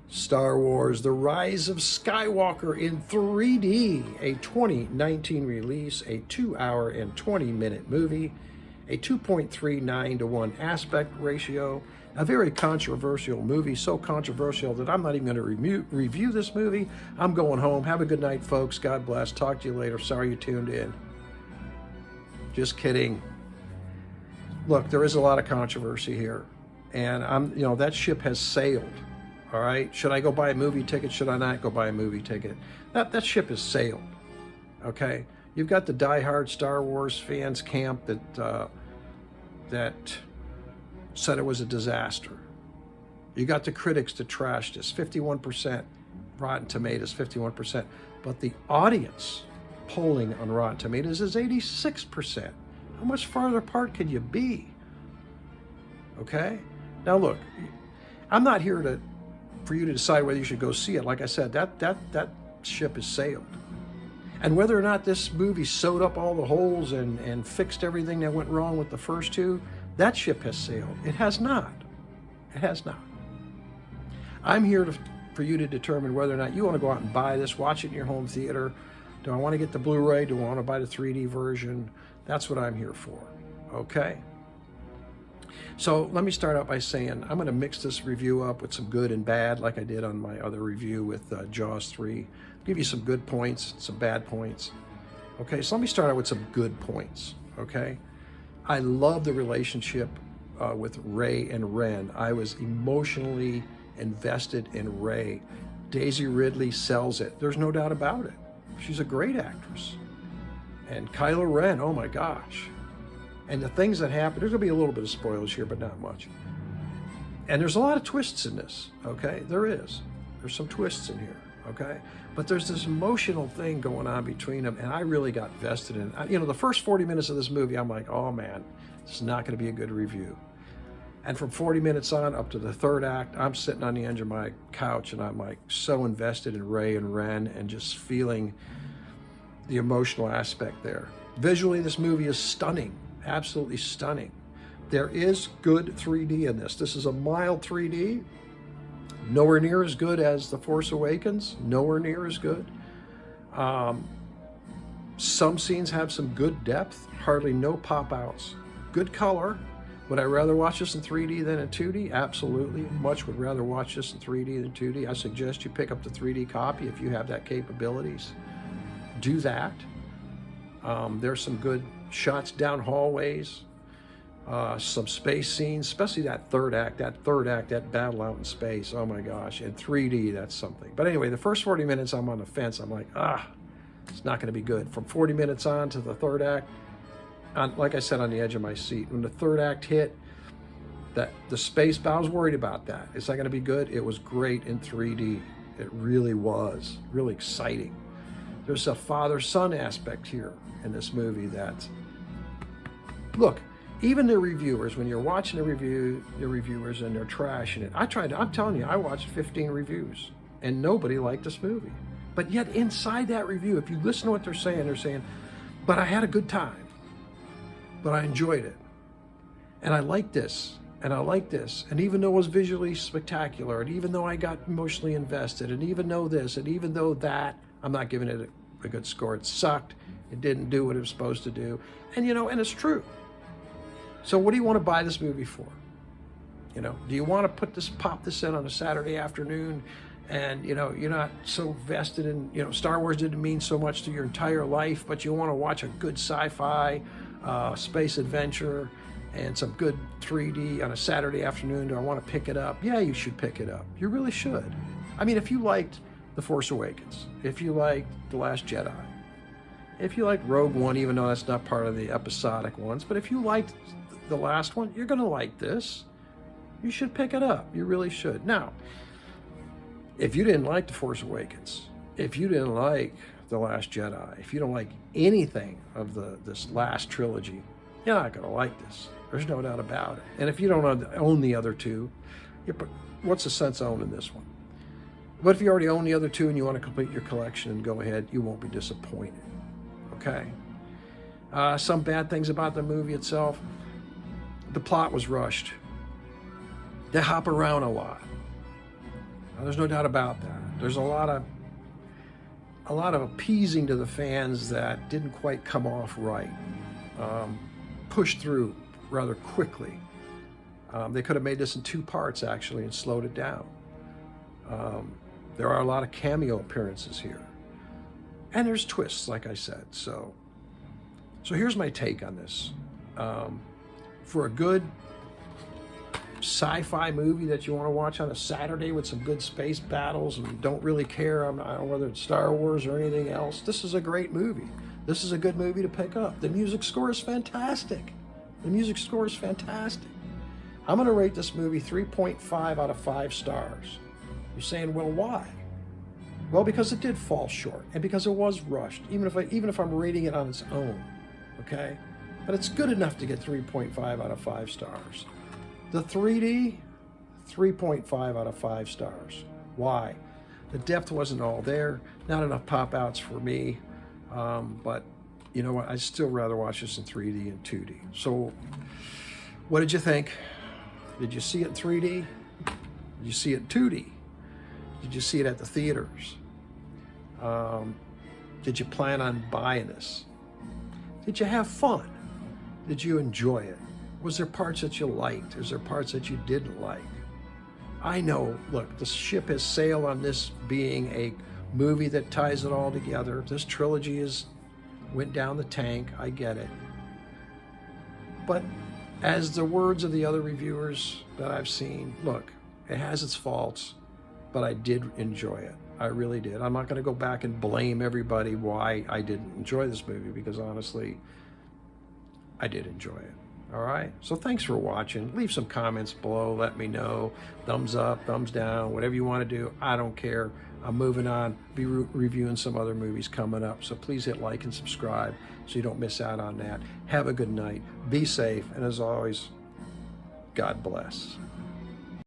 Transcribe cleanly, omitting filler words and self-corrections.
Star Wars: The Rise of Skywalker in 3D, a 2019 release, a 2-hour and 20-minute movie, a 2.39 to 1 aspect ratio, a very controversial movie, so controversial that I'm not even going to review this movie. I'm going home. Have a good night, folks. God bless. Talk to you later. Sorry you tuned in. Just kidding. Look, there is a lot of controversy here, and that ship has sailed. All right, should I go buy a movie ticket? Should I not go buy a movie ticket? That ship has sailed. Okay, you've got the diehard Star Wars fans camp that said it was a disaster. You got the critics that trashed this. 51% Rotten Tomatoes, 51%, but the audience polling on Rotten Tomatoes is 86%. How much farther apart can you be? Okay, now look, I'm not here for you to decide whether you should go see it. Like I said, that ship has sailed. And whether or not this movie sewed up all the holes and fixed everything that went wrong with the first two, that ship has sailed. It has not. It has not. I'm here for you to determine whether or not you want to go out and buy this, watch it in your home theater. Do I want to get the Blu-ray? Do I want to buy the 3D version? That's what I'm here for, okay? So let me start out by saying I'm going to mix this review up with some good and bad, like I did on my other review with Jaws 3. Give you some good points, some bad points. Okay, so let me start out with some good points, okay? I love the relationship with Rey and Ren. I was emotionally invested in Rey. Daisy Ridley sells it. There's no doubt about it. She's a great actress. And Kylo Ren, oh my gosh. And the things that happen, there's going to be a little bit of spoilers here, but not much. And there's a lot of twists in this, okay? There is. There's some twists in here, okay? But there's this emotional thing going on between them, and I really got vested in it. The first 40 minutes of this movie, I'm like, oh man, this is not going to be a good review. And from 40 minutes on up to the third act, I'm sitting on the edge of my couch, and I'm like so invested in Rey and Ren and just feeling the emotional aspect there. Visually, this movie is stunning. Absolutely stunning. There is good 3D in this. This is a mild 3D. Nowhere near as good as The Force Awakens. Nowhere near as good. Some scenes have some good depth. Hardly no pop-outs. Good color. Would I rather watch this in 3D than in 2D? Absolutely. Much would rather watch this in 3D than 2D. I suggest you pick up the 3D copy if you have that capabilities. Do that. There's some good shots down hallways, some space scenes, especially that third act, that battle out in space. Oh my gosh, in 3D, that's something. But anyway, the first 40 minutes, I'm on the fence. I'm like, it's not going to be good. From 40 minutes on to the third act, like I said, on the edge of my seat. When the third act hit, the space, I was worried about that. Is that going to be good? It was great in 3D. It really was. Really exciting. There's a father-son aspect here in this movie that, look, even the reviewers, when you're watching the reviewers and they're trashing it, I'm telling you, I watched 15 reviews and nobody liked this movie. But yet inside that review, if you listen to what they're saying, but I had a good time, but I enjoyed it. And I like this, and I like this. And even though it was visually spectacular, and even though I got emotionally invested, and even though this, and even though that, I'm not giving it a good score. It sucked. It didn't do what it was supposed to do. And, and it's true. So what do you want to buy this movie for? Do you want to pop this in on a Saturday afternoon and, you're not so vested in, Star Wars didn't mean so much to your entire life, but you want to watch a good sci-fi, space adventure and some good 3D on a Saturday afternoon. Do I want to pick it up? Yeah, you should pick it up. You really should. I mean, if you liked The Force Awakens, if you liked The Last Jedi, if you like Rogue One, even though that's not part of the episodic ones, but if you liked the last one, you're going to like this. You should pick it up. You really should. Now, if you didn't like The Force Awakens, if you didn't like The Last Jedi, if you don't like anything of this last trilogy, you're not going to like this. There's no doubt about it. And if you don't own the other two, what's the sense of owning this one? But if you already own the other two and you want to complete your collection and go ahead, you won't be disappointed. Okay. Some bad things about the movie itself. The plot was rushed. They hop around a lot. There's no doubt about that. There's a lot of appeasing to the fans that didn't quite come off right, pushed through rather quickly. They could have made this in 2 parts, actually, and slowed it down. There are a lot of cameo appearances here. And there's twists, like I said. So here's my take on this. For a good sci-fi movie that you want to watch on a Saturday with some good space battles and don't really care whether it's Star Wars or anything else, this is a great movie. This is a good movie to pick up. The music score is fantastic. The music score is fantastic. I'm going to rate this movie 3.5 out of 5 stars. You're saying, well, why? Well, because it did fall short and because it was rushed, even if I'm rating it on its own, okay? But it's good enough to get 3.5 out of 5 stars. The 3D, 3.5 out of 5 stars. Why? The depth wasn't all there, not enough pop-outs for me, but you know what? I'd still rather watch this in 3D and 2D. So what did you think? Did you see it in 3D? Did you see it in 2D? Did you see it at the theaters? Did you plan on buying this? Did you have fun? Did you enjoy it? Was there parts that you liked? Is there parts that you didn't like? I know, look, the ship has sailed on this being a movie that ties it all together. This trilogy went down the tank, I get it. But as the words of the other reviewers that I've seen, look, it has its faults, but I did enjoy it. I really did. I'm not going to go back and blame everybody why I didn't enjoy this movie, because honestly, I did enjoy it. All right, so thanks for watching. Leave some comments below, let me know. Thumbs up, thumbs down, whatever you want to do, I don't care. I'm moving on, be reviewing some other movies coming up, so please hit like and subscribe so you don't miss out on that. Have a good night, be safe, and as always, God bless.